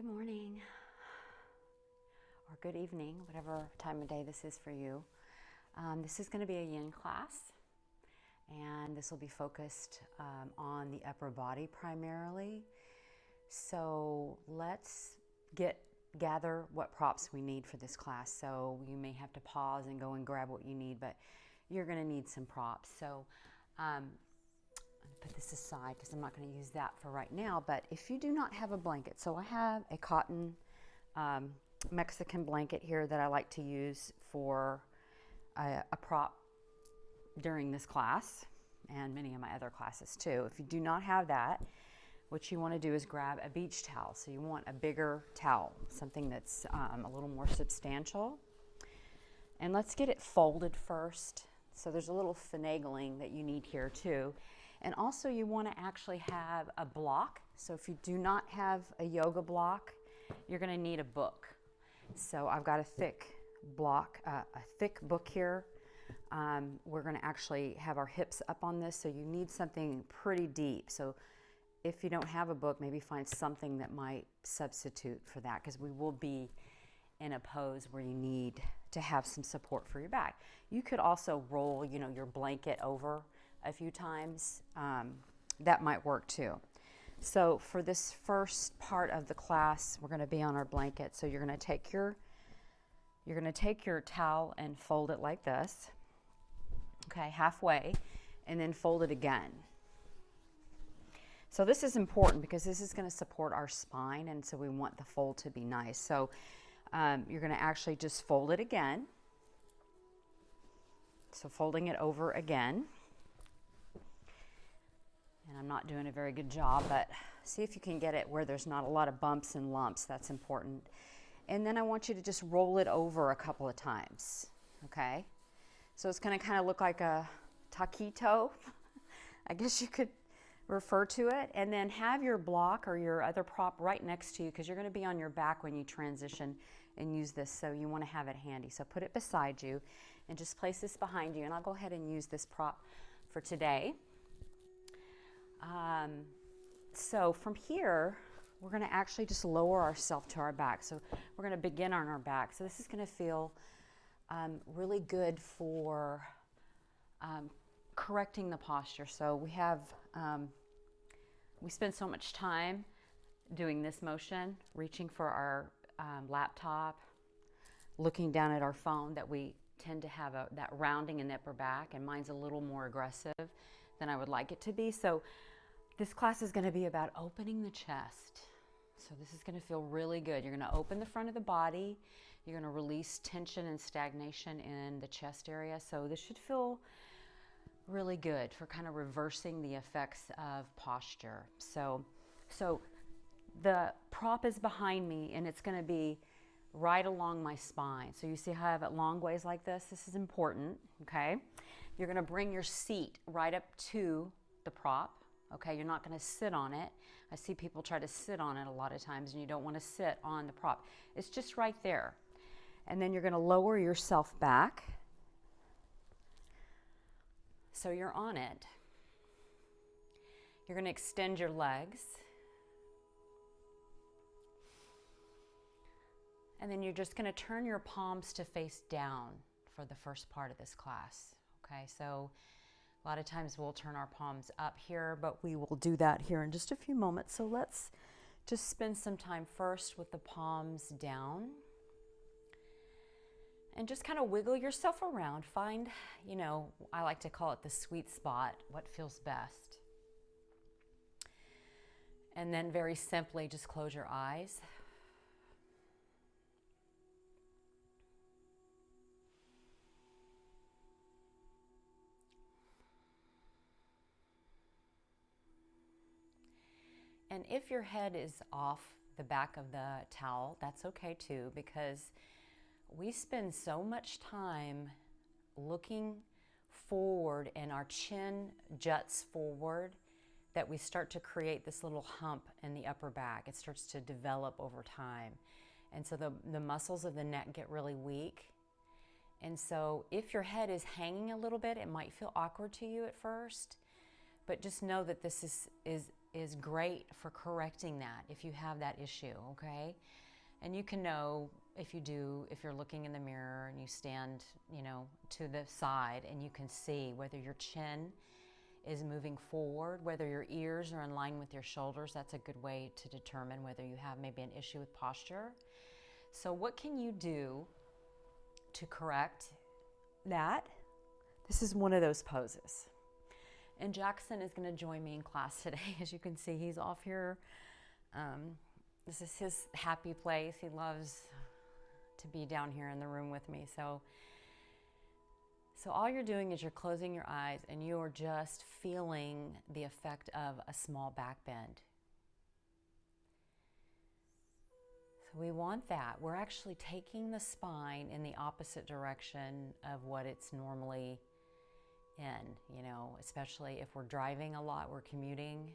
Good morning or good evening, whatever time of day this is for you. This is going to be a yin class, and this will be focused on the upper body primarily. So let's gather what props we need for this class. So you may have to pause and go and grab what you need, but you're going to need some props. So I'm going to put this aside because I'm not going to use that for right now. But if you do not have a blanket, so I have a cotton Mexican blanket here that I like to use for a prop during this class and many of my other classes too. If you do not have that, what you want to do is grab a beach towel. So you want a bigger towel, something that's a little more substantial. And let's get it folded first. So there's a little finagling that you need here too. And also you want to actually have a block. So if you do not have a yoga block, you're going to need a book. So I've got a thick block, a thick book here. We're going to actually have our hips up on this, so you need something pretty deep. So if you don't have a book, maybe find something that might substitute for that, because we will be in a pose where you need to have some support for your back. You could also roll, your blanket over a few times. That might work too. So for this first part of the class, we're going to be on our blanket. So you're going to take your towel and fold it like this, okay, halfway, and then fold it again. So this is important because this is going to support our spine, and so we want the fold to be nice. So you're going to actually just fold it again. So folding it over again. And I'm not doing a very good job, but see if you can get it where there's not a lot of bumps and lumps. That's important. And then I want you to just roll it over a couple of times, okay? So it's going to kind of look like a taquito, I guess you could refer to it. And then have your block or your other prop right next to you, because you're going to be on your back when you transition and use this, so you want to have it handy. So put it beside you and just place this behind you, and I'll go ahead and use this prop for today. So from here, we're going to actually just lower ourselves to our back. So we're going to begin on our back. So this is going to feel really good for correcting the posture. So we have, we spend so much time doing this motion, reaching for our laptop, looking down at our phone, that we tend to have that rounding in the upper back, and mine's a little more aggressive than I would like it to be. So this class is going to be about opening the chest. So this is going to feel really good. You're going to open the front of the body. You're going to release tension and stagnation in the chest area. So this should feel really good for kind of reversing the effects of posture. So the prop is behind me, and it's going to be right along my spine. So you see how I have it long ways like this? This is important, okay? You're going to bring your seat right up to the prop. Okay, you're not going to sit on it. I see people try to sit on it a lot of times, and you don't want to sit on the prop. It's just right there. And then you're going to lower yourself back. So you're on it. You're going to extend your legs. And then you're just going to turn your palms to face down for the first part of this class. Okay, so a lot of times we'll turn our palms up here, but we will do that here in just a few moments. So let's just spend some time first with the palms down. And just kind of wiggle yourself around. Find, I like to call it the sweet spot, what feels best. And then very simply, just close your eyes. And if your head is off the back of the towel, that's okay too, because we spend so much time looking forward and our chin juts forward that we start to create this little hump in the upper back. It starts to develop over time. And so the muscles of the neck get really weak. And so if your head is hanging a little bit, it might feel awkward to you at first, but just know that this is is great for correcting that if you have that issue, okay? And you can know if you're looking in the mirror and you stand, to the side, and you can see whether your chin is moving forward, whether your ears are in line with your shoulders. That's a good way to determine whether you have maybe an issue with posture. So what can you do to correct that? This is one of those poses. And Jackson is going to join me in class today. As you can see, he's off here. This is his happy place. He loves to be down here in the room with me. So all you're doing is you're closing your eyes and you're just feeling the effect of a small back bend. So we want that. We're actually taking the spine in the opposite direction of what it's normally in, especially if we're driving a lot, we're commuting.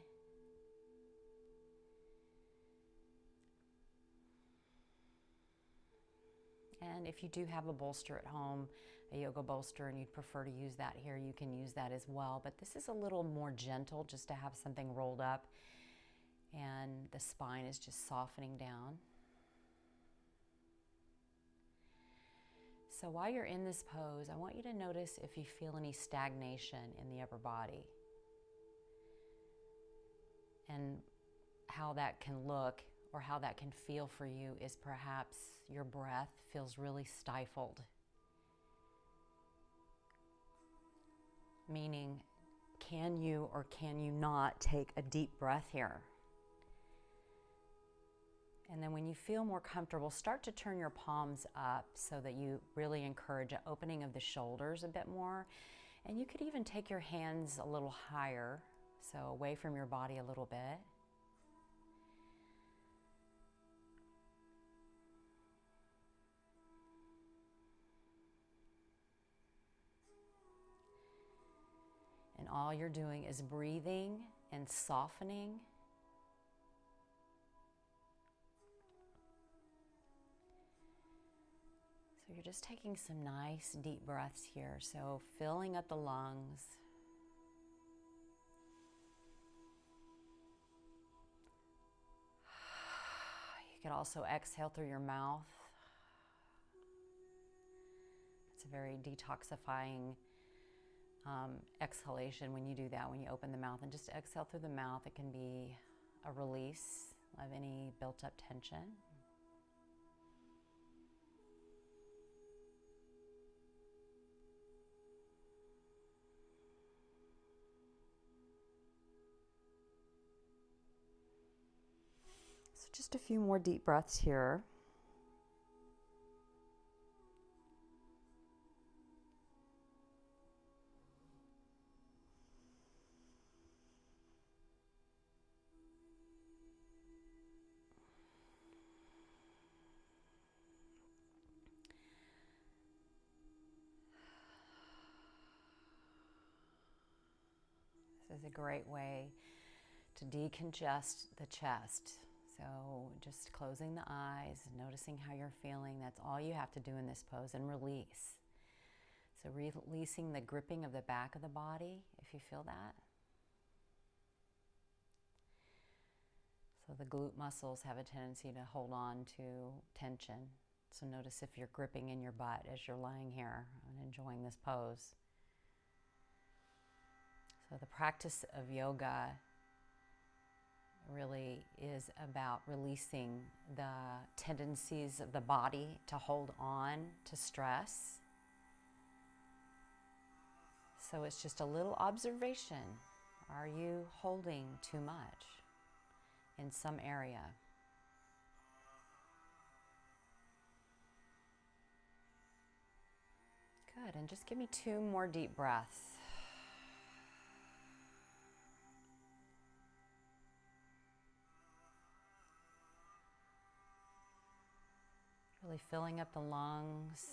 And if you do have a bolster at home, a yoga bolster, and you'd prefer to use that here, you can use that as well. But this is a little more gentle, just to have something rolled up and the spine is just softening down. So while you're in this pose, I want you to notice if you feel any stagnation in the upper body and how that can look or how that can feel for you is perhaps your breath feels really stifled. Meaning, can you or can you not take a deep breath here? And then when you feel more comfortable, start to turn your palms up so that you really encourage an opening of the shoulders a bit more. And you could even take your hands a little higher, so away from your body a little bit. And all you're doing is breathing and softening. So you're just taking some nice deep breaths here. So filling up the lungs. You could also exhale through your mouth. It's a very detoxifying exhalation when you do that, when you open the mouth and just exhale through the mouth. It can be a release of any built up tension. So just a few more deep breaths here. This is a great way to decongest the chest. So just closing the eyes, noticing how you're feeling. That's all you have to do in this pose, and release. So releasing the gripping of the back of the body, if you feel that. So the glute muscles have a tendency to hold on to tension. So notice if you're gripping in your butt as you're lying here and enjoying this pose. So the practice of yoga really is about releasing the tendencies of the body to hold on to stress. So it's just a little observation. Are you holding too much in some area? Good, and just give me 2 more deep breaths. Really filling up the lungs.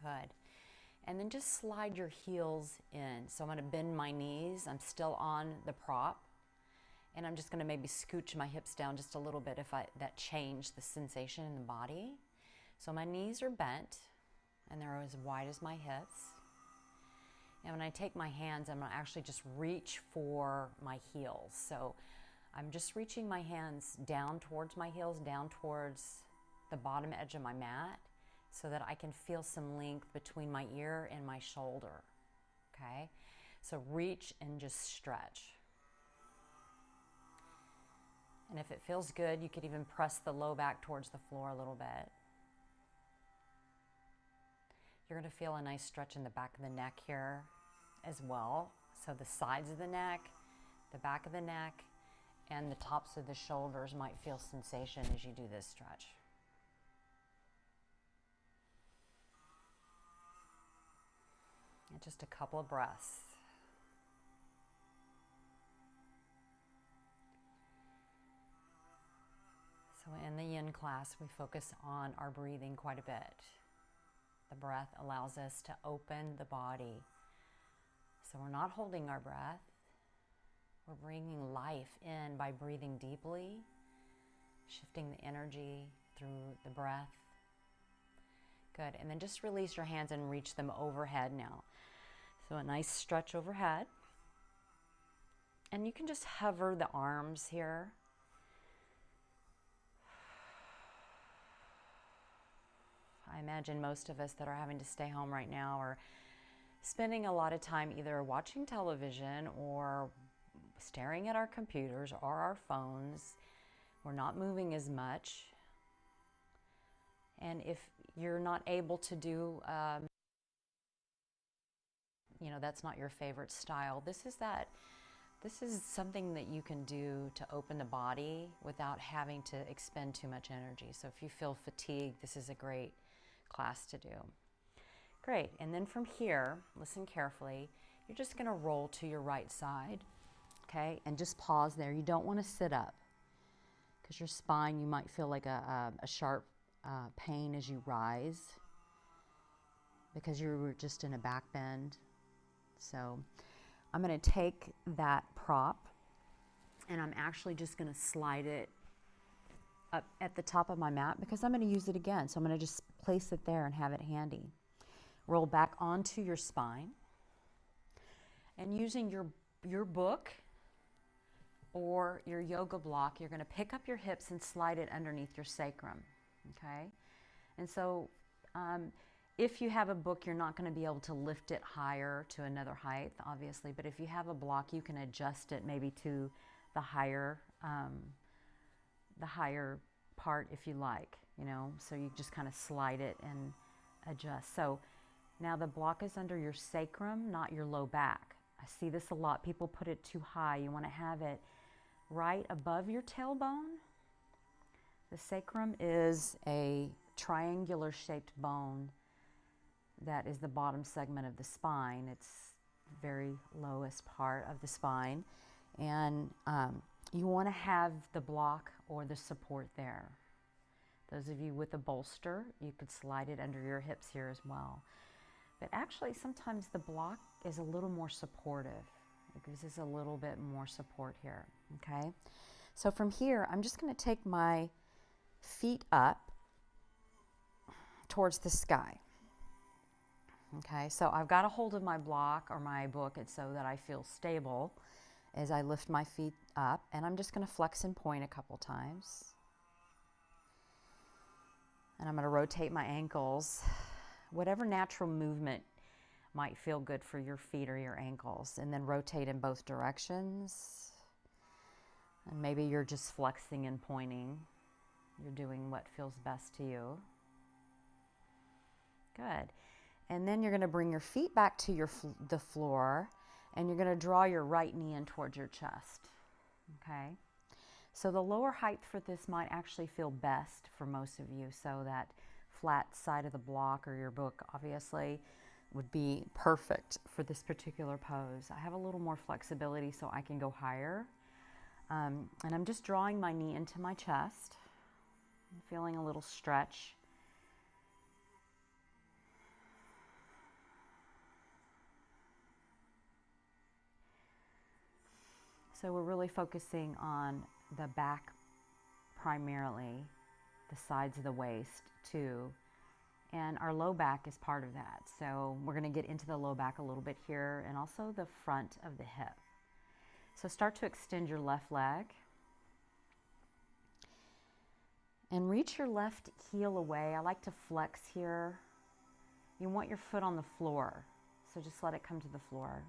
Good. And then just slide your heels in. So I'm going to bend my knees. I'm still on the prop. And I'm just going to maybe scooch my hips down just a little bit if that changed the sensation in the body. So my knees are bent and they're as wide as my hips. And when I take my hands, I'm going to actually just reach for my heels. So I'm just reaching my hands down towards my heels, down towards the bottom edge of my mat, so that I can feel some length between my ear and my shoulder. Okay? So reach and just stretch. And if it feels good, you could even press the low back towards the floor a little bit. You're going to feel a nice stretch in the back of the neck here as well. So the sides of the neck, the back of the neck, and the tops of the shoulders might feel sensation as you do this stretch. And just a couple of breaths. So in the yin class, we focus on our breathing quite a bit. The breath allows us to open the body. So we're not holding our breath. We're bringing life in by breathing deeply, shifting the energy through the breath. Good. And then just release your hands and reach them overhead now. So a nice stretch overhead. And you can just hover the arms here. I imagine most of us that are having to stay home right now are spending a lot of time either watching television or staring at our computers or our phones. We're not moving as much. And if you're not able to do, that's not your favorite style, this is something that you can do to open the body without having to expend too much energy. So if you feel fatigued, this is a great class to do. Great. And then from here, listen carefully, you're just going to roll to your right side. Okay, and just pause there. You don't want to sit up because your spine, you might feel like a sharp pain as you rise because you were just in a back bend. So I'm going to take that prop and I'm actually just going to slide it up at the top of my mat because I'm going to use it again. So I'm going to just place it there and have it handy. Roll back onto your spine and using your book or your yoga block, you're going to pick up your hips and slide it underneath your sacrum, okay? And so if you have a book, you're not going to be able to lift it higher to another height, obviously, but if you have a block, you can adjust it maybe to the higher part if you like, so you just kind of slide it and adjust. So now the block is under your sacrum, not your low back. I see this a lot. People put it too high. You want to have it right above your tailbone. The sacrum is a triangular shaped bone that is the bottom segment of the spine. It's the very lowest part of the spine. And you want to have the block or the support there. Those of you with a bolster, you could slide it under your hips here as well. But actually, sometimes the block is a little more supportive. It gives us a little bit more support here, okay? So from here, I'm just going to take my feet up towards the sky. Okay, so I've got a hold of my block or my book so that I feel stable as I lift my feet up, and I'm just going to flex and point a couple times. And I'm going to rotate my ankles. Whatever natural movement might feel good for your feet or your ankles, and then rotate in both directions. And maybe you're just flexing and pointing. You're doing what feels best to you. Good. And then you're going to bring your feet back to the floor, and you're going to draw your right knee in towards your chest. Okay? So the lower height for this might actually feel best for most of you, so that flat side of the block or your book obviously would be perfect for this particular pose. I have a little more flexibility so I can go higher. And I'm just drawing my knee into my chest. I'm feeling a little stretch. So So we're really focusing on the back primarily, the sides of the waist too, and our low back is part of that. So we're going to get into the low back a little bit here, and also the front of the hip. So start to extend your left leg and reach your left heel away. I like to flex here. You want your foot on the floor, so just let it come to the floor.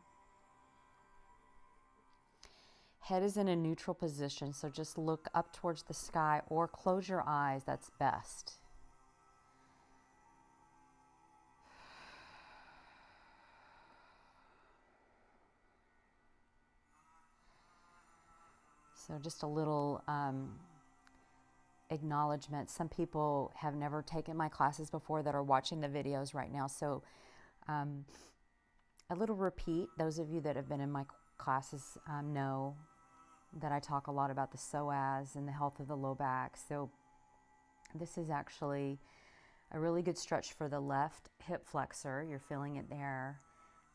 Head is in a neutral position, so just look up towards the sky or close your eyes, that's best. So just a little acknowledgement. Some people have never taken my classes before that are watching the videos right now, so a little repeat. Those of you that have been in my classes know that I talk a lot about the psoas and the health of the low back. So this is actually a really good stretch for the left hip flexor. You're feeling it there.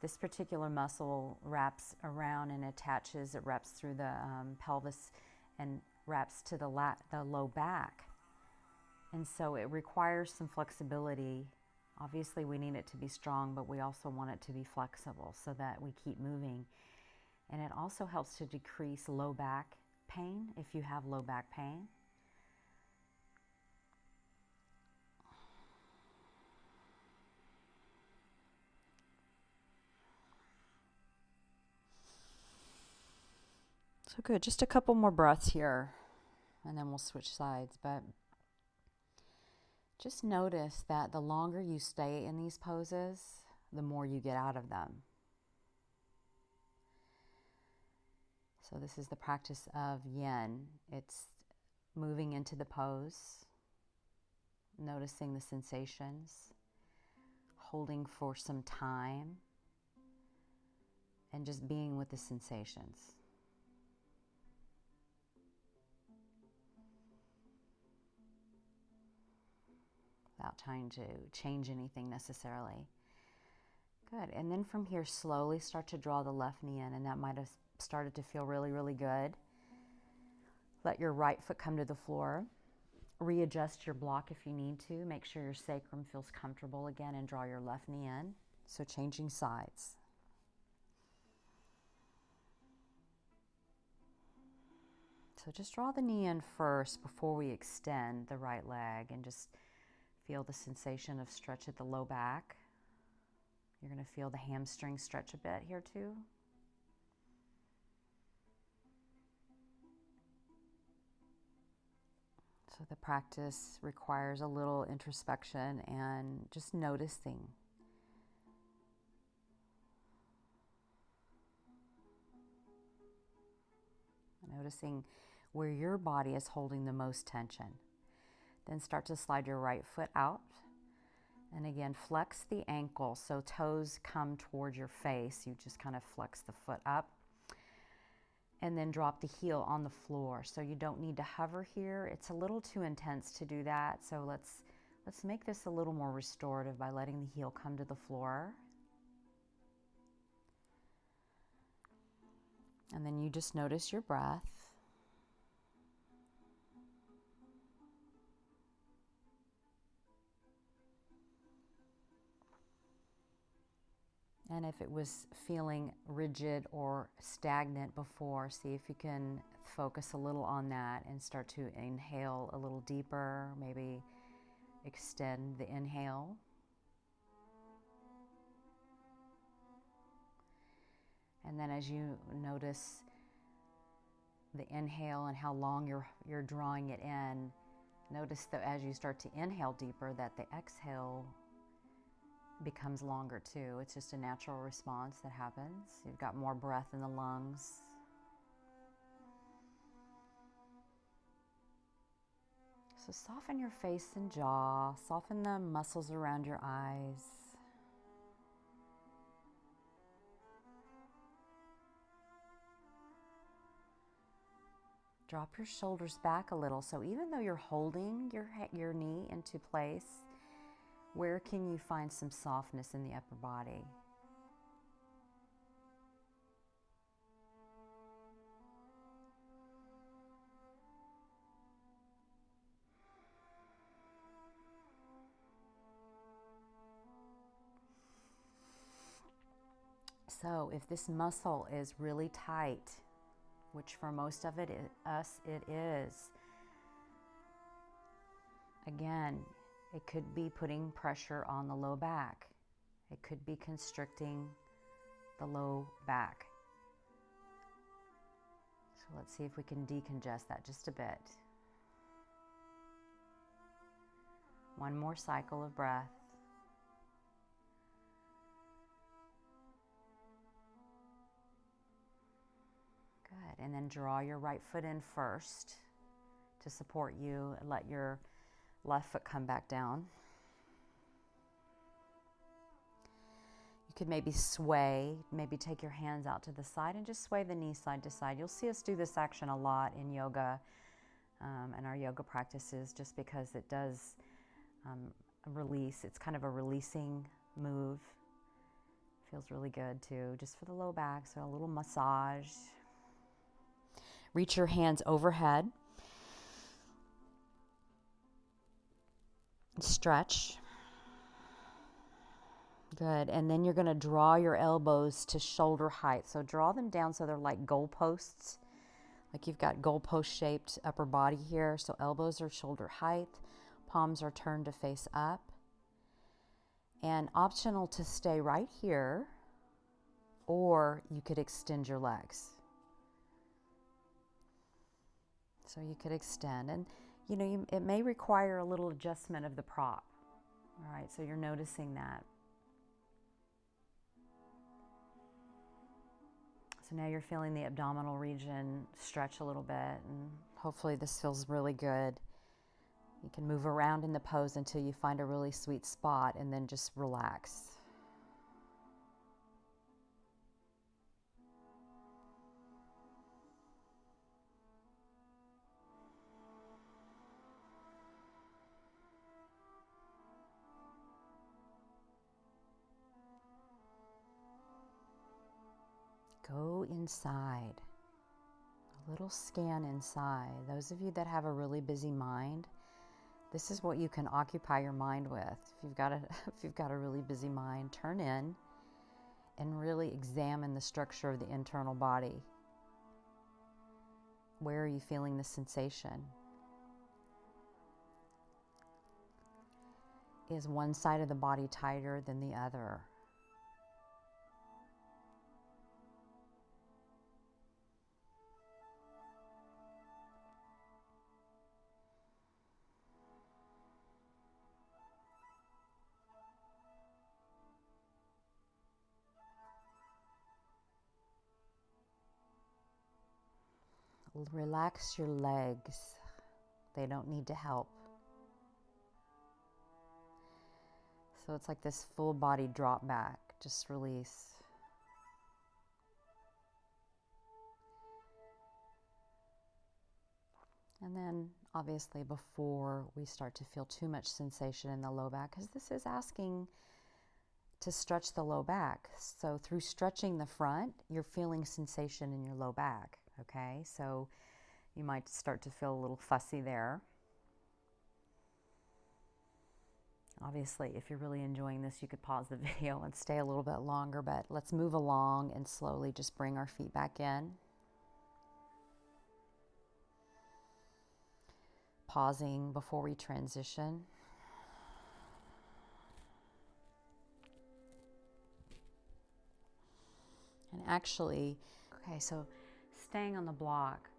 This particular muscle wraps around and attaches. It wraps through the pelvis and wraps to the low back. And so it requires some flexibility. Obviously we need it to be strong, but we also want it to be flexible so that we keep moving. And it also helps to decrease low back pain if you have low back pain. So good, just a couple more breaths here and then we'll switch sides. But just notice that the longer you stay in these poses, the more you get out of them. So this is the practice of yin. It's moving into the pose, noticing the sensations, holding for some time, and just being with the sensations. Without trying to change anything necessarily. Good. And then from here, slowly start to draw the left knee in, and that might have started to feel really, really good. Let your right foot come to the floor. Readjust your block if you need to. Make sure your sacrum feels comfortable again and draw your left knee in. So changing sides. So just draw the knee in first before we extend the right leg, and just feel the sensation of stretch at the low back. You're going to feel the hamstring stretch a bit here too. So the practice requires a little introspection and just noticing. Noticing where your body is holding the most tension. Then start to slide your right foot out. And again, flex the ankle so toes come towards your face. You just kind of flex the foot up. And then drop the heel on the floor. So you don't need to hover here. It's a little too intense to do that. So let's make this a little more restorative by letting the heel come to the floor. And then you just notice your breath. And if it was feeling rigid or stagnant before, see if you can focus a little on that and start to inhale a little deeper, maybe extend the inhale. And then as you notice the inhale and how long you're drawing it in, notice that as you start to inhale deeper, that the exhale becomes longer too. It's just a natural response that happens. You've got more breath in the lungs. So soften your face and jaw, soften the muscles around your eyes. Drop your shoulders back a little. So even though you're holding your knee into place, where can you find some softness in the upper body? So if this muscle is really tight, which for most of us it is, again, it could be putting pressure on the low back. It could be constricting the low back. So let's see if we can decongest that just a bit. One more cycle of breath. Good. And then draw your right foot in first to support you, and let your left foot come back down. You could maybe sway, maybe take your hands out to the side and just sway the knee side to side. You'll see us do this action a lot in yoga and our yoga practices, just because it does release. It's kind of a releasing move. Feels really good too, just for the low back. So a little massage. Reach your hands overhead. Stretch. Good. And then you're going to draw your elbows to shoulder height. So draw them down so they're like goalposts. Like you've got goalpost shaped upper body here. So elbows are shoulder height. Palms are turned to face up. And optional to stay right here, or you could extend your legs. So you could extend, and it may require a little adjustment of the prop. All right, so you're noticing that. So now you're feeling the abdominal region stretch a little bit, and hopefully this feels really good. You can move around in the pose until you find a really sweet spot, and then just relax. Go inside. A little scan inside. Those of you that have a really busy mind, this is what you can occupy your mind with. If you've got a really busy mind, turn in and really examine the structure of the internal body. Where are you feeling the sensation? Is one side of the body tighter than the other? Relax your legs. They don't need to help. So it's like this full body drop back. Just release. And then obviously before we start to feel too much sensation in the low back, because this is asking to stretch the low back. So through stretching the front, you're feeling sensation in your low back. Okay, so you might start to feel a little fussy there. Obviously, if you're really enjoying this, you could pause the video and stay a little bit longer, but let's move along and slowly just bring our feet back in. Pausing before we transition. And actually, okay, so staying on the block,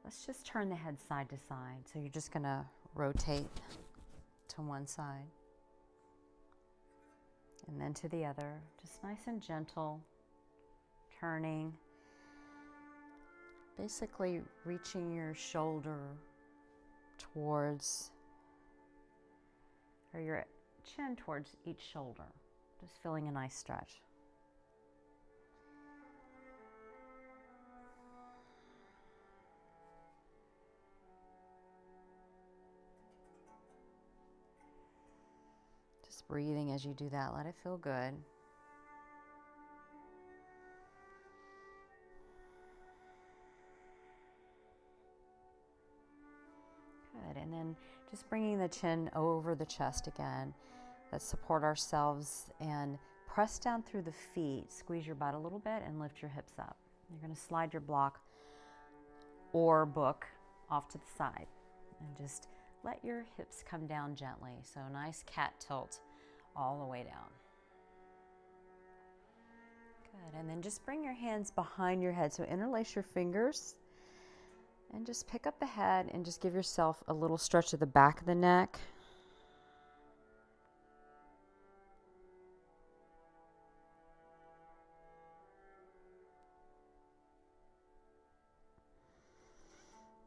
let's just turn the head side to side. So you're just going to rotate to one side and then to the other, just nice and gentle, turning, basically reaching your shoulder towards, or your chin towards each shoulder, just feeling a nice stretch. Just breathing as you do that, let it feel good. Good, and then just bringing the chin over the chest again. Let's support ourselves and press down through the feet, squeeze your butt a little bit, and lift your hips up. You're going to slide your block or book off to the side and just let your hips come down gently. So nice cat tilt all the way down. Good, and then just bring your hands behind your head. So interlace your fingers and just pick up the head and just give yourself a little stretch of the back of the neck.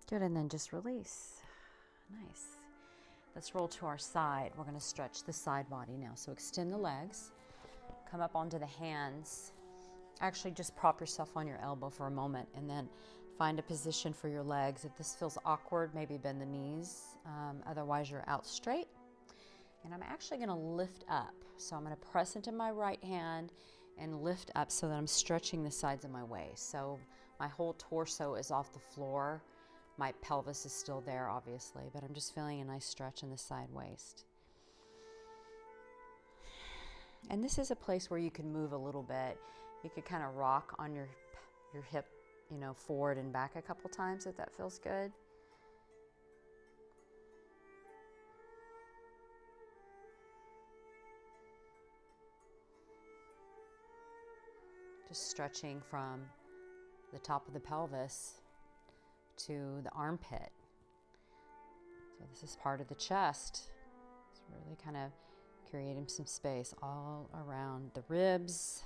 Good, and then just release. Nice. Let's roll to our side. We're going to stretch the side body now. So extend the legs, come up onto the hands. Actually, just prop yourself on your elbow for a moment and then find a position for your legs. If this feels awkward, maybe bend the knees. Otherwise, you're out straight. And I'm actually going to lift up. So I'm going to press into my right hand and lift up so that I'm stretching the sides of my waist. So my whole torso is off the floor. My pelvis is still there, obviously, but I'm just feeling a nice stretch in the side waist. And this is a place where you can move a little bit. You could kind of rock on your hip, forward and back a couple times if that feels good. Just stretching from the top of the pelvis to the armpit. So this is part of the chest. It's really kind of creating some space all around the ribs.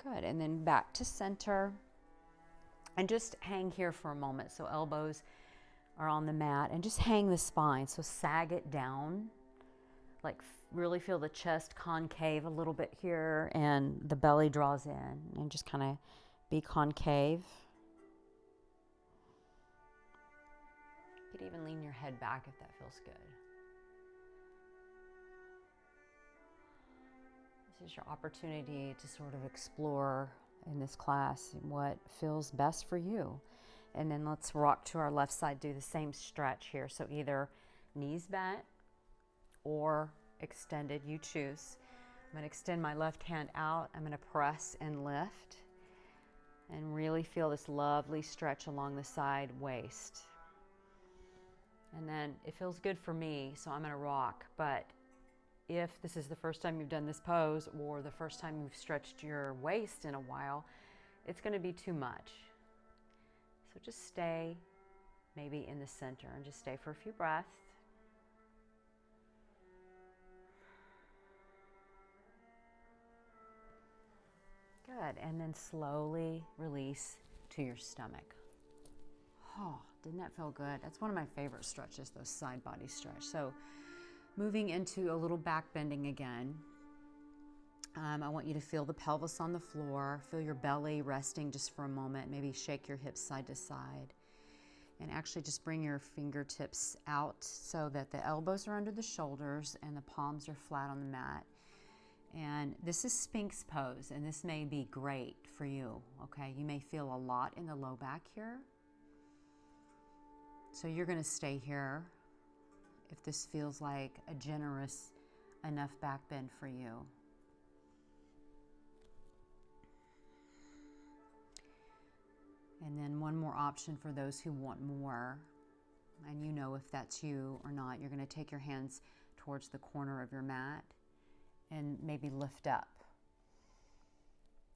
Good, and then back to center. And just hang here for a moment. So elbows are on the mat and just hang the spine. So sag it down, like really feel the chest concave a little bit here and the belly draws in and just kind of be concave. You could even lean your head back if that feels good. This is your opportunity to sort of explore in this class what feels best for you. And then let's rock to our left side, do the same stretch here. So either knees bent or extended, you choose. I'm going to extend my left hand out. I'm going to press and lift and really feel this lovely stretch along the side waist. And then it feels good for me, so I'm going to rock. But if this is the first time you've done this pose or the first time you've stretched your waist in a while, it's going to be too much. So just stay maybe in the center and just stay for a few breaths. Good, and then slowly release to your stomach. Oh, didn't that feel good? That's one of my favorite stretches, those side body stretch. So moving into a little back bending again. I want you to feel the pelvis on the floor, feel your belly resting just for a moment, maybe shake your hips side to side. And actually just bring your fingertips out so that the elbows are under the shoulders and the palms are flat on the mat. And this is Sphinx pose, and this may be great for you, okay? You may feel a lot in the low back here. So you're gonna stay here if this feels like a generous enough back bend for you. And then one more option for those who want more, and you know if that's you or not, you're gonna take your hands towards the corner of your mat and maybe lift up.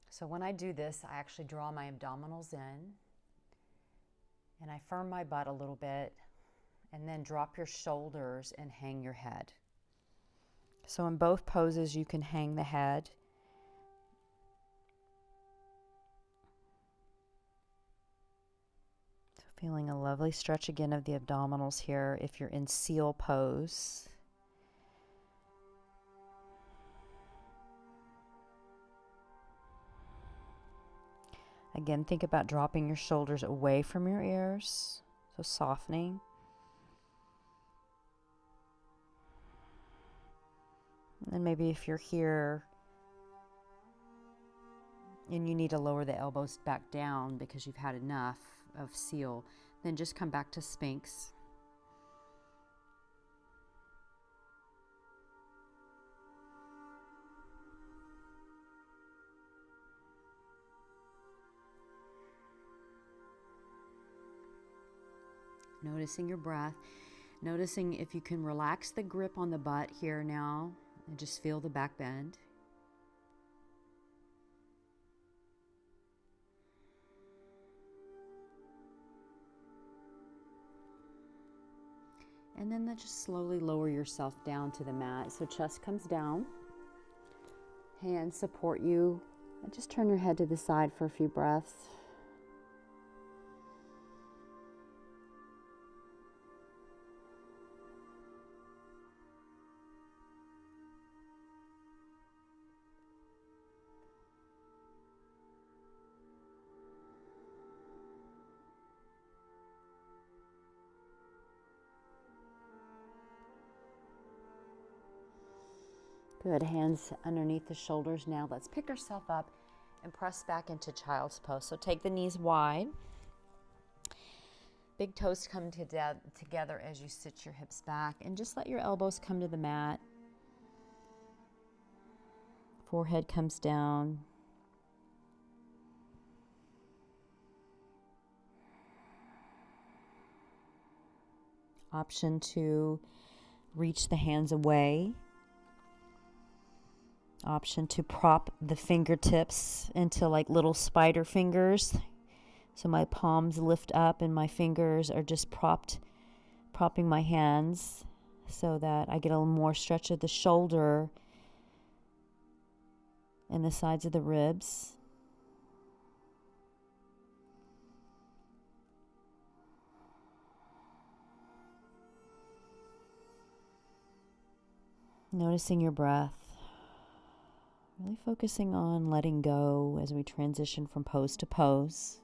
So when I do this, I actually draw my abdominals in and I firm my butt a little bit and then drop your shoulders and hang your head. So in both poses, you can hang the head. So feeling a lovely stretch again of the abdominals here if you're in seal pose. Again, think about dropping your shoulders away from your ears, so softening. And maybe if you're here and you need to lower the elbows back down because you've had enough of seal, then just come back to Sphinx. Noticing your breath. Noticing if you can relax the grip on the butt here now and just feel the back bend. And then just slowly lower yourself down to the mat. So chest comes down, hands support you, and just turn your head to the side for a few breaths. Good, hands underneath the shoulders. Now let's pick ourselves up and press back into child's pose. So take the knees wide. Big toes come together as you sit your hips back, and just let your elbows come to the mat. Forehead comes down. Option to reach the hands away. Option to prop the fingertips into like little spider fingers. So my palms lift up and my fingers are just propping my hands so that I get a little more stretch of the shoulder and the sides of the ribs. Noticing your breath. Really focusing on letting go as we transition from pose to pose.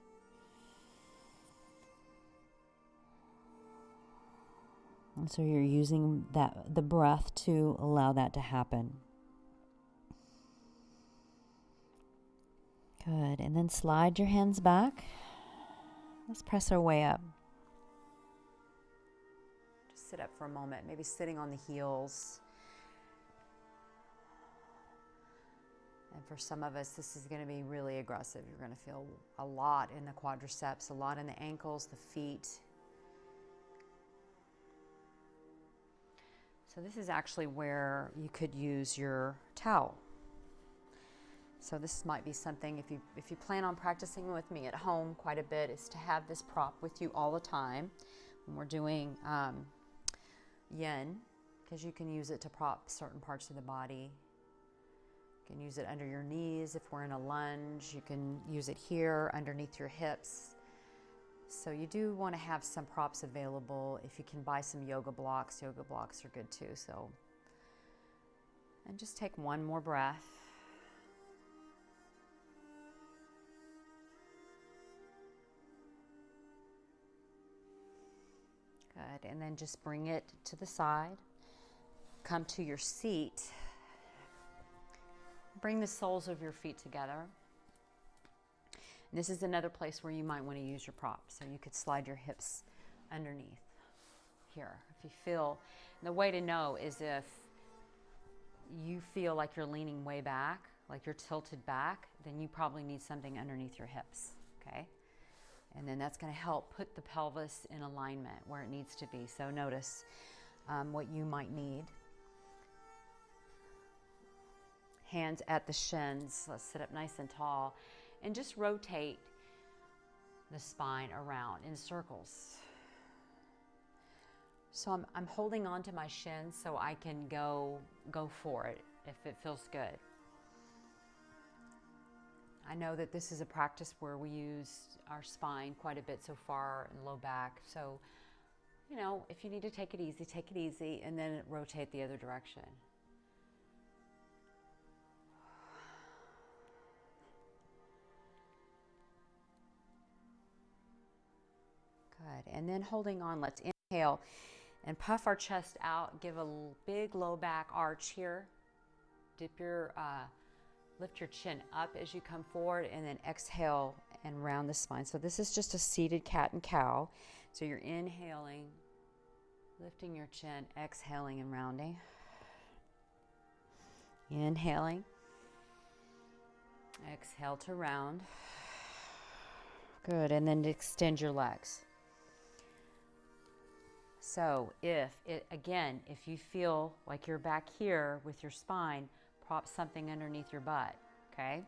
And so you're using the breath to allow that to happen. Good. And then slide your hands back. Let's press our way up. Just sit up for a moment, maybe sitting on the heels. And for some of us, this is going to be really aggressive. You're going to feel a lot in the quadriceps, a lot in the ankles, the feet. So this is actually where you could use your towel. So this might be something, if you plan on practicing with me at home quite a bit, is to have this prop with you all the time when we're doing yin, because you can use it to prop certain parts of the body. You can use it under your knees if we're in a lunge. You can use it here underneath your hips. So you do want to have some props available. If you can buy some yoga blocks are good too. So, and just take one more breath. Good, and then just bring it to the side. Come to your seat. Bring the soles of your feet together. And this is another place where you might want to use your prop. So you could slide your hips underneath here. If you feel, and the way to know is if you feel like you're leaning way back, like you're tilted back, then you probably need something underneath your hips, okay? And then that's going to help put the pelvis in alignment where it needs to be. So notice what you might need. Hands at the shins. Let's sit up nice and tall and just rotate the spine around in circles. So I'm holding on to my shins so I can go for it if it feels good. I know that this is a practice where we use our spine quite a bit so far and low back. So, you know, if you need to take it easy and then rotate the other direction. Good. And then holding on, let's inhale and puff our chest out. Give a big low back arch here. Lift your chin up as you come forward, and then exhale and round the spine. So this is just a seated cat and cow. So you're inhaling, lifting your chin, exhaling and rounding. Inhaling. Exhale to round. Good. And then extend your legs. So if you feel like you're back here with your spine, prop something underneath your butt, okay?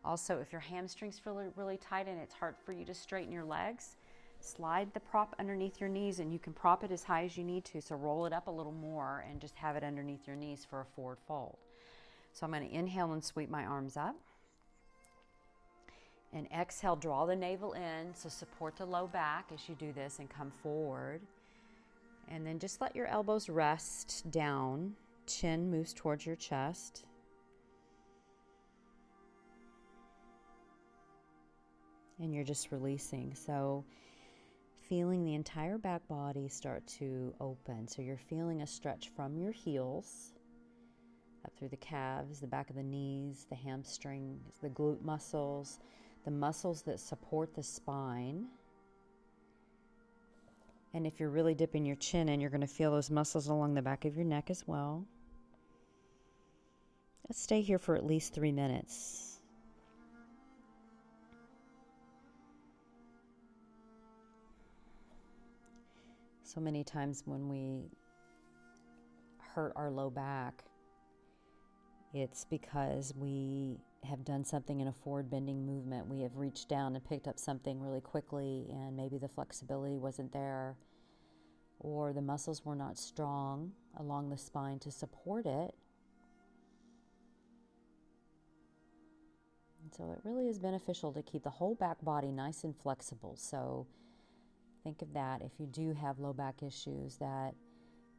Also, if your hamstrings feel really tight and it's hard for you to straighten your legs, slide the prop underneath your knees, and you can prop it as high as you need to. So roll it up a little more and just have it underneath your knees for a forward fold. So I'm going to inhale and sweep my arms up. And exhale, draw the navel in. So support the low back as you do this and come forward. And then just let your elbows rest down. Chin moves towards your chest. And you're just releasing. So feeling the entire back body start to open. So you're feeling a stretch from your heels up through the calves, the back of the knees, the hamstrings, the glute muscles, the muscles that support the spine. And if you're really dipping your chin in, you're going to feel those muscles along the back of your neck as well. Let's stay here for at least 3 minutes. So many times when we hurt our low back, it's because we have done something in a forward bending movement. We have reached down and picked up something really quickly, and maybe the flexibility wasn't there, or the muscles were not strong along the spine to support it. And so it really is beneficial to keep the whole back body nice and flexible. So think of that if you do have low back issues, that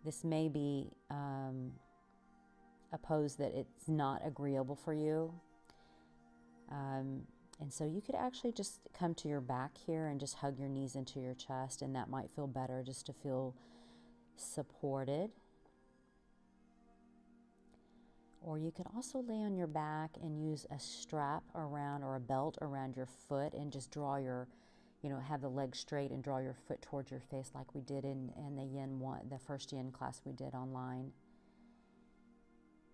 this may be a pose that it's not agreeable for you. And so you could actually just come to your back here and just hug your knees into your chest, and that might feel better, just to feel supported. Or you can also lay on your back and use a strap around or a belt around your foot and just draw your, have the leg straight and draw your foot towards your face like we did in the yin one, the first yin class we did online.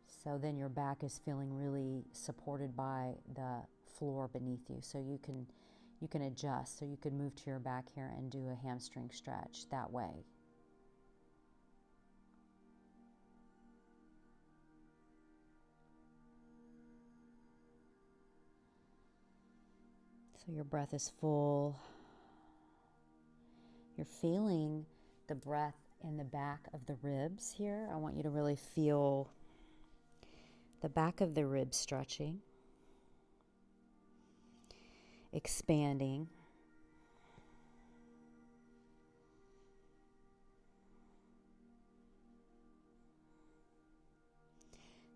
So then your back is feeling really supported by the floor beneath you. So you can adjust. So you can move to your back here and do a hamstring stretch that way. So your breath is full. You're feeling the breath in the back of the ribs here. I want you to really feel the back of the ribs stretching, expanding.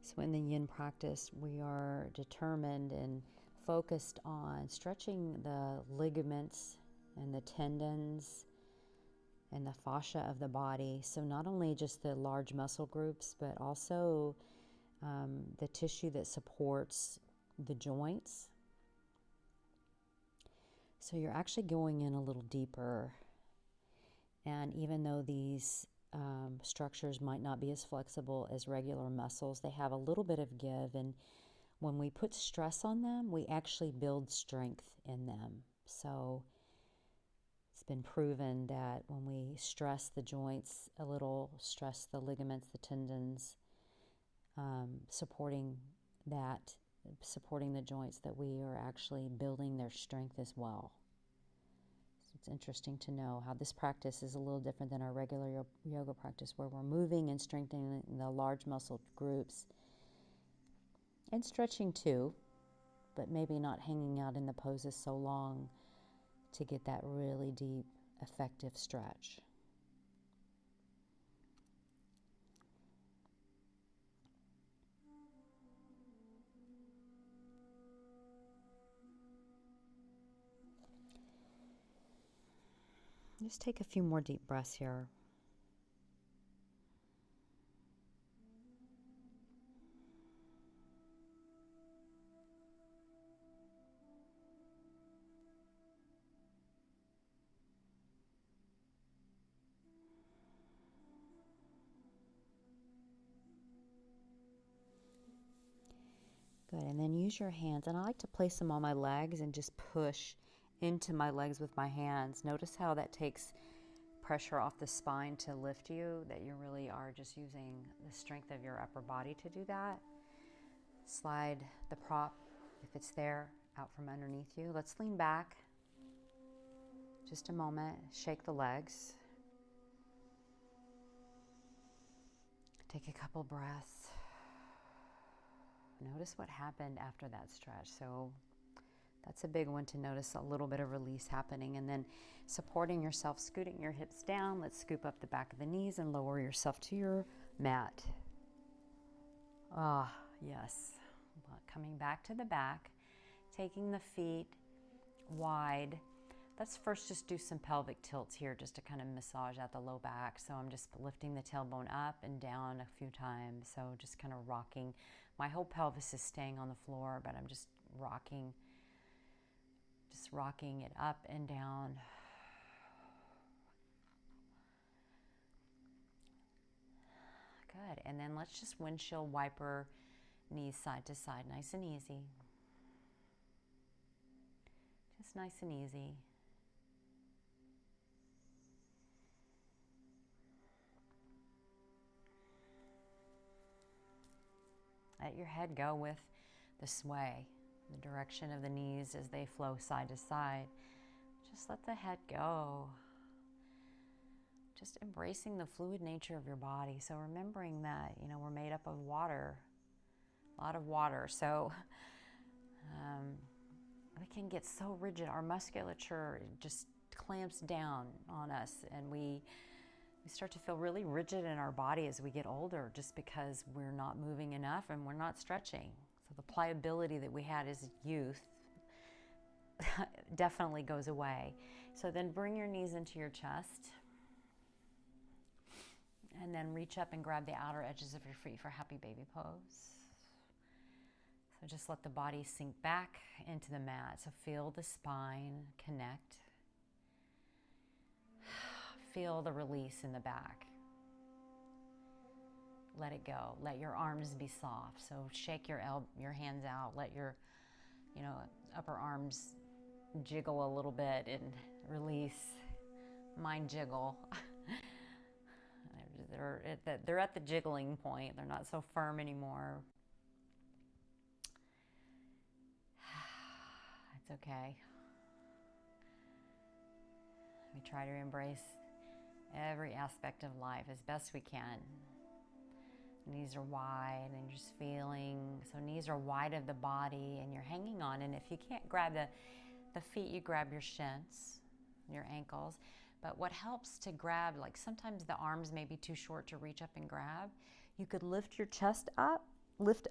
So in the yin practice, we are determined and focused on stretching the ligaments and the tendons and the fascia of the body. So not only just the large muscle groups, but also the tissue that supports the joints. So you're actually going in a little deeper. And even though these structures might not be as flexible as regular muscles, they have a little bit of give. And when we put stress on them, we actually build strength in them. So it's been proven that when we stress the joints a little, stress the ligaments, the tendons, supporting the joints, that we are actually building their strength as well. So it's interesting to know how this practice is a little different than our regular yoga practice, where we're moving and strengthening the large muscle groups and stretching too, but maybe not hanging out in the poses so long to get that really deep, effective stretch. Just take a few more deep breaths here. Good, and then use your hands, and I like to place them on my legs and just push into my legs with my hands. Notice how that takes pressure off the spine to lift you, that you really are just using the strength of your upper body to do that. Slide the prop, if it's there, out from underneath you. Let's lean back just a moment. Shake the legs. Take a couple breaths. Notice what happened after that stretch. So that's a big one to notice, a little bit of release happening. And then supporting yourself, scooting your hips down. Let's scoop up the back of the knees and lower yourself to your mat. Ah, yes. Coming back to the back, taking the feet wide. Let's first just do some pelvic tilts here just to kind of massage out the low back. So I'm just lifting the tailbone up and down a few times. So just kind of rocking. My whole pelvis is staying on the floor, but I'm just rocking it up and down. Good. And then let's just windshield wiper knees side to side, nice and easy. Just nice and easy. Let your head go with the sway, the direction of the knees as they flow side to side. Just let the head go. Just embracing the fluid nature of your body. So remembering that, you know, we're made up of water, a lot of water. So we can get so rigid. Our musculature just clamps down on us, and we start to feel really rigid in our body as we get older, just because we're not moving enough and we're not stretching. So the pliability that we had as youth definitely goes away. So then bring your knees into your chest, and then reach up and grab the outer edges of your feet for happy baby pose. So just let the body sink back into the mat. So feel the spine connect. Feel the release in the back. Let it go. Let your arms be soft. So shake your hands out. Let your, upper arms jiggle a little bit and release. Mine jiggle. They're at the jiggling point. They're not so firm anymore. It's okay. We try to embrace every aspect of life as best we can. Knees are wide and you're just feeling. So knees are wide of the body and you're hanging on. And if you can't grab the feet, you grab your shins, your ankles. But what helps to grab, like sometimes the arms may be too short to reach up and grab. You could lift your chest up, lift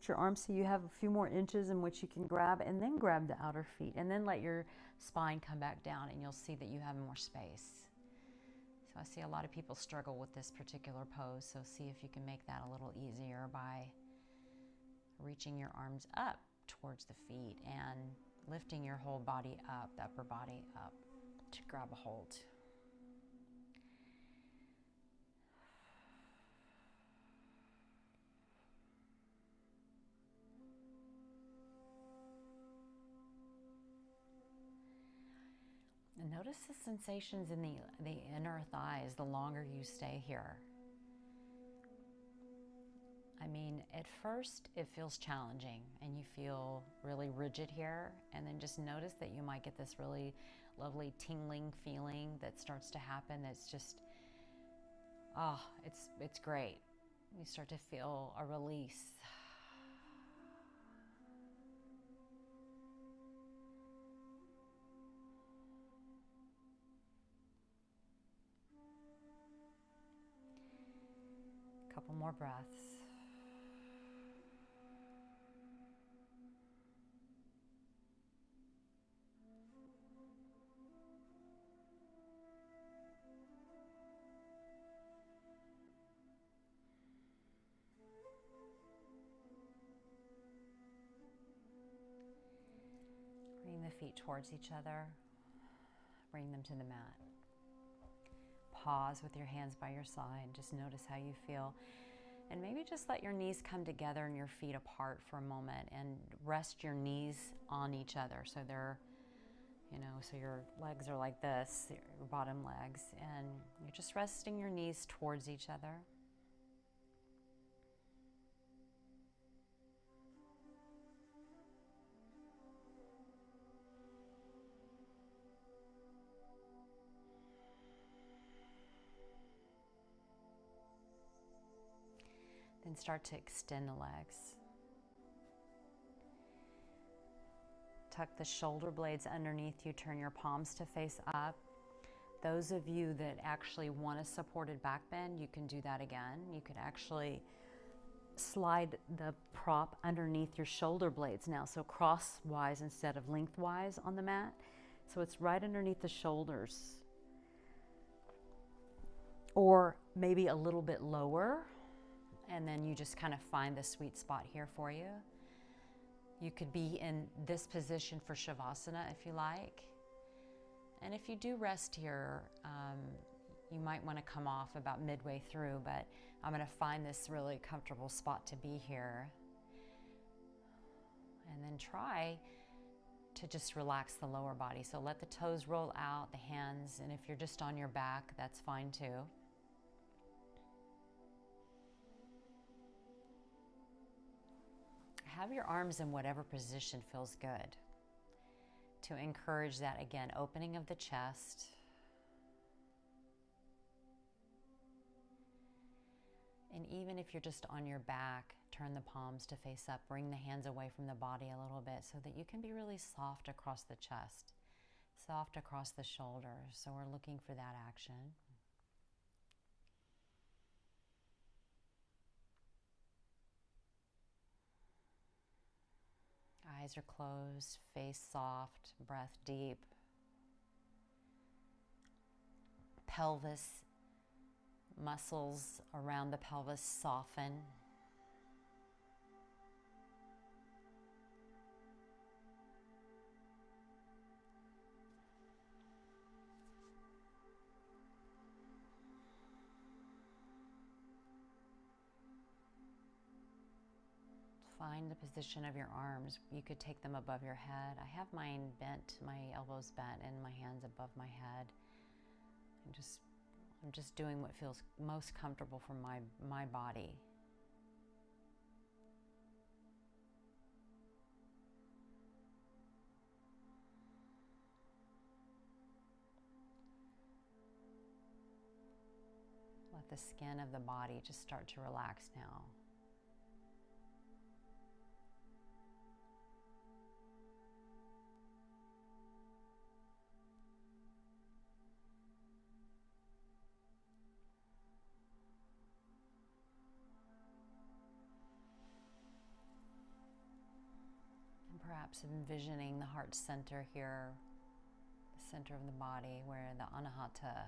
your arms so you have a few more inches in which you can grab, and then grab the outer feet, and then let your spine come back down, and you'll see that you have more space. So I see a lot of people struggle with this particular pose, so see if you can make that a little easier by reaching your arms up towards the feet and lifting your whole body up, the upper body up, to grab a hold. And notice the sensations in the inner thighs the longer you stay here. I mean, at first it feels challenging and you feel really rigid here, and then just notice that you might get this really lovely tingling feeling that starts to happen. That's just, it's great. You start to feel a release. Couple more breaths. Bring the feet towards each other. Bring them to the mat. Pause with your hands by your side. Just notice how you feel. And maybe just let your knees come together and your feet apart for a moment, and rest your knees on each other. So they're, You know, so your legs are like this, your bottom legs, and you're just resting your knees towards each other. Then start to extend the legs. Tuck the shoulder blades underneath you, turn your palms to face up. Those of you that actually want a supported back bend, you can do that again. You could actually slide the prop underneath your shoulder blades now, so crosswise instead of lengthwise on the mat. So it's right underneath the shoulders. Or maybe a little bit lower, and then you just kind of find the sweet spot here for you. You could be in this position for Shavasana if you like. And if you do rest here, you might want to come off about midway through, but I'm going to find this really comfortable spot to be here. And then try to just relax the lower body. So let the toes roll out, the hands, and if you're just on your back, that's fine too. Have your arms in whatever position feels good to encourage that, again, opening of the chest. And even if you're just on your back, turn the palms to face up, bring the hands away from the body a little bit so that you can be really soft across the chest, soft across the shoulders. So we're looking for that action. Eyes are closed, face soft, breath deep. Pelvis, muscles around the pelvis soften. Find the position of your arms. You could take them above your head. I have mine bent, my elbows bent, and my hands above my head. I'm just doing what feels most comfortable for my body. Let the skin of the body just start to relax now. Perhaps envisioning the heart center here, the center of the body where the Anahata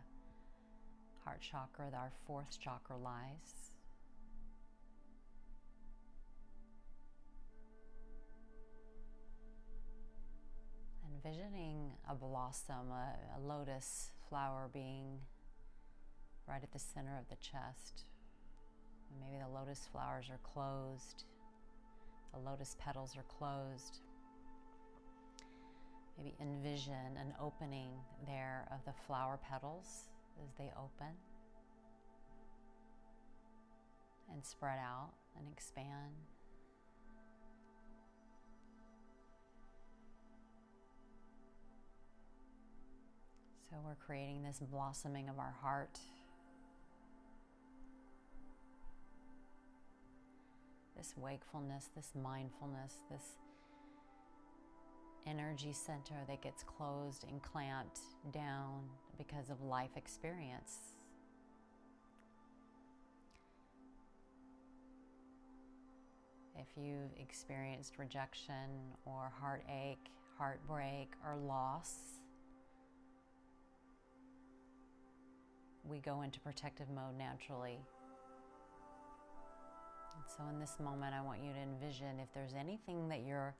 heart chakra, our fourth chakra, lies. Envisioning a blossom, a lotus flower being right at the center of the chest. Maybe the lotus flowers are closed. The lotus petals are closed. Maybe envision an opening there of the flower petals as they open and spread out and expand. So we're creating this blossoming of our heart. This wakefulness, this mindfulness, this energy center that gets closed and clamped down because of life experience. If you've experienced rejection or heartache, heartbreak, or loss, we go into protective mode naturally. And so in this moment, I want you to envision if there's anything that you're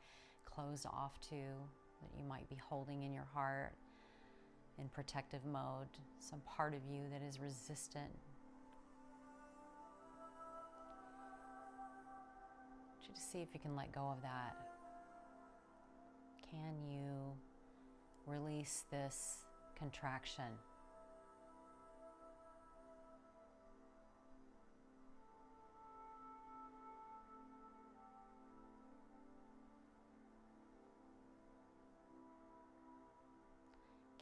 closed off to, that you might be holding in your heart in protective mode, some part of you that is resistant. I want you to see if you can let go of that. Can you release this contraction.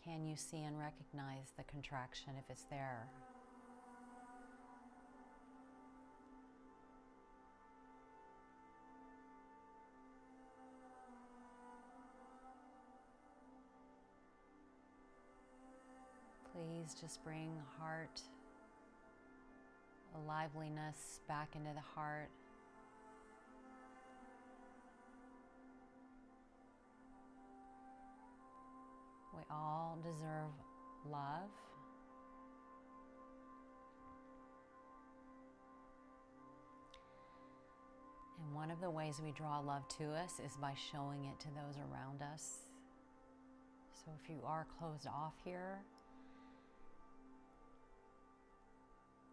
Can you see and recognize the contraction if it's there? Please just bring heart, a liveliness back into the heart. We all deserve love. And one of the ways we draw love to us is by showing it to those around us. So if you are closed off here,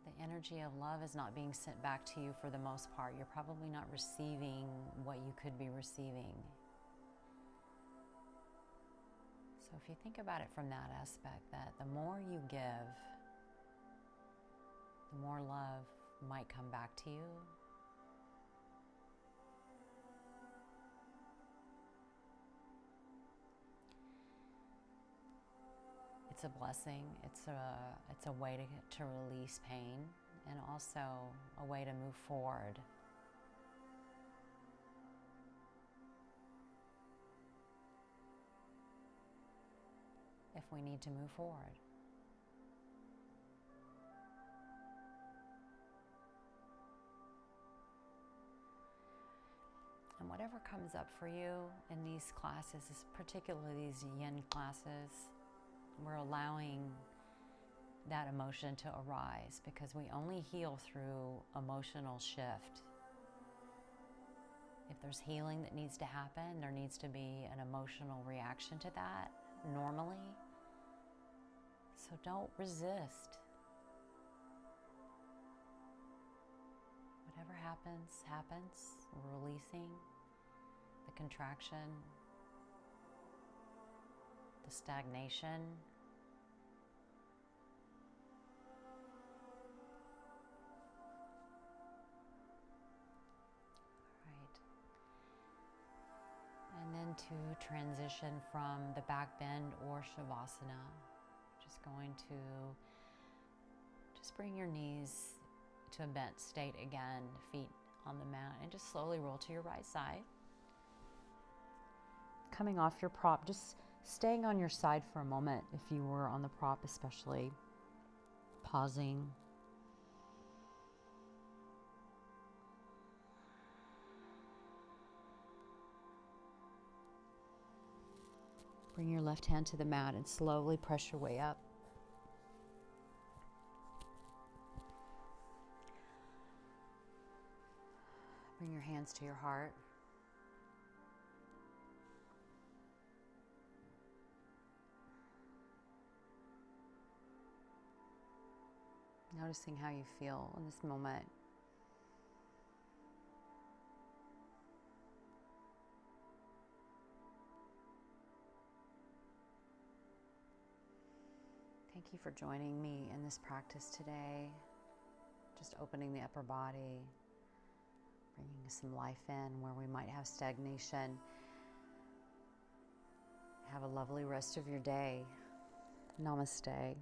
the energy of love is not being sent back to you for the most part. You're probably not receiving what you could be receiving. So if you think about it from that aspect, that the more you give, the more love might come back to you. It's a blessing. It's a way to release pain, and also a way to move forward. If we need to move forward. And whatever comes up for you in these classes, particularly these yin classes, we're allowing that emotion to arise, because we only heal through emotional shift. If there's healing that needs to happen, there needs to be an emotional reaction to that normally. So don't resist. Whatever happens, happens. We're releasing the contraction, the stagnation. Right. And then to transition from the back bend or Shavasana, just going to just bring your knees to a bent state again, feet on the mat, and just slowly roll to your right side. Coming off your prop, just staying on your side for a moment if you were on the prop especially. Pausing. Bring your left hand to the mat and slowly press your way up. Bring your hands to your heart. Noticing how you feel in this moment. Thank you for joining me in this practice today. Just opening the upper body, bringing some life in where we might have stagnation. Have a lovely rest of your day. Namaste.